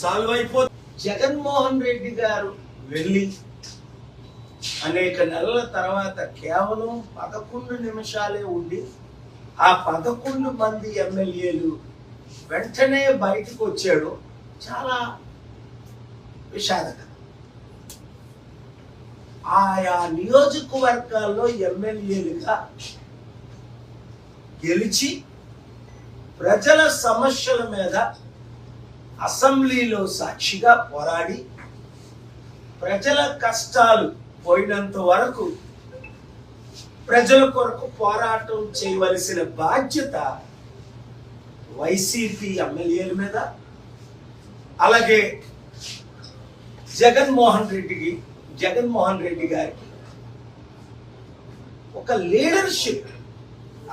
Solve అయిపోతుంది. జగన్మోహన్ రెడ్డి గారు వెళ్ళి అనేక నెలల తర్వాత కేవలం 11 నిమిషాలే ఉండి ఆ 11 మంది ఎమ్మెల్యేలు వెంటనే బయటకు వచ్చాడు. చాలా విషాదకరం. ఆయా నియోజకవర్గాల్లో ఎమ్మెల్యేలుగా గెలిచి ప్రజల సమస్యల మీద అసెంబ్లీలో సాక్షిగా పోరాడి ప్రజల కష్టాలు పోయినంత వరకు ప్రజల కొరకు పోరాటం చేయవలసిన బాధ్యత వైసీపీ ఎమ్మెల్యేల మీద, అలాగే జగన్మోహన్ రెడ్డి గారికి ఒక లీడర్షిప్,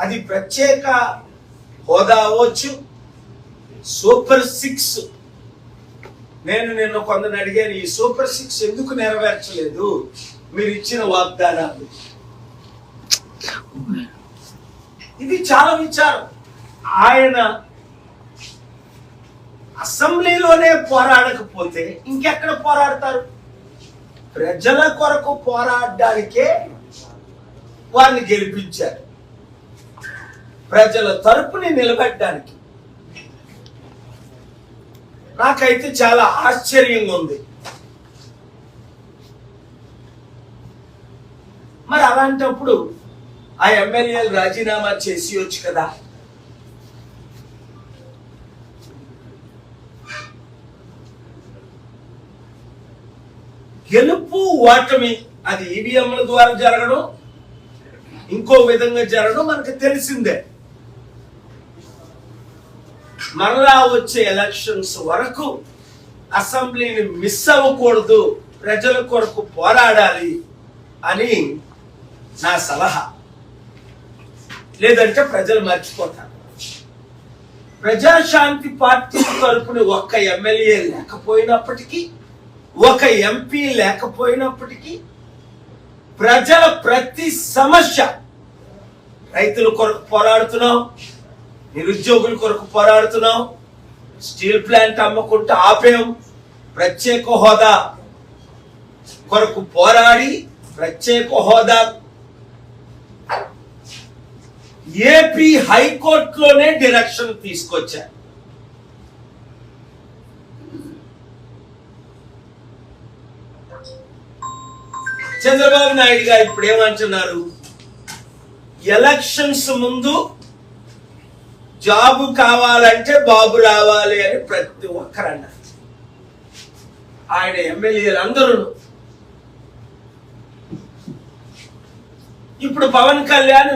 అది ప్రత్యేక హోదా అవ్వచ్చు, సూపర్ 6. నేను నిన్న కొందరిని అడిగాను, ఈ సూపర్ 6 ఎందుకు నెరవేర్చలేదు మీరు ఇచ్చిన వాగ్దానాలు? ఇది చాలా విచారం. ఆయన అసెంబ్లీలోనే పోరాడకపోతే ఇంకెక్కడ పోరాడతారు? ప్రజల కొరకు పోరాడడానికే వారిని గెలిపించారు, ప్రజల తరపుని నిలబెట్టడానికి. నాకైతే చాలా ఆశ్చర్యంగా ఉంది. మరి అలాంటప్పుడు ఆ ఎమ్మెల్యేలు రాజీనామా చేసియొచ్చు కదా. గెలుపు ఓటమి అది ఈవీఎంల ద్వారా జరగడం, ఇంకో విధంగా జరగడం మనకు తెలిసిందే. మరలా వచ్చే ఎలక్షన్స్ వరకు అసెంబ్లీని మిస్ అవ్వకూడదు, ప్రజల కొరకు పోరాడాలి అని నా సలహా. లేదంటే ప్రజలు మర్చిపోతారు. ప్రజాశాంతి పార్టీ తరపున ఒక్క ఎమ్మెల్యే లేకపోయినప్పటికీ, ఒక ఎంపీ లేకపోయినప్పటికీ ప్రజల ప్రతి సమస్య, రైతుల కొరకు పోరాడుతున్నాం, నిరుద్యోగుల కొరకు పోరాడుతున్నాం, స్టీల్ ప్లాంట్ అమ్మకుంటే ఆపేం, ప్రత్యేక హోదా కొరకు పోరాడి ప్రత్యేక హోదా ఏపీ హైకోర్టులోనే డైరెక్షన్ తీసుకొచ్చారు. చంద్రబాబు నాయుడు గారు ఇప్పుడు ఏమంటున్నారు? ఎలక్షన్స్ ముందు జాబు కావాలంటే బాబు రావాలి అని ప్రతి ఒక్కరు అన్నారు. ఆయన ఎమ్మెల్యేలు అందరూ. ఇప్పుడు పవన్ కళ్యాణ్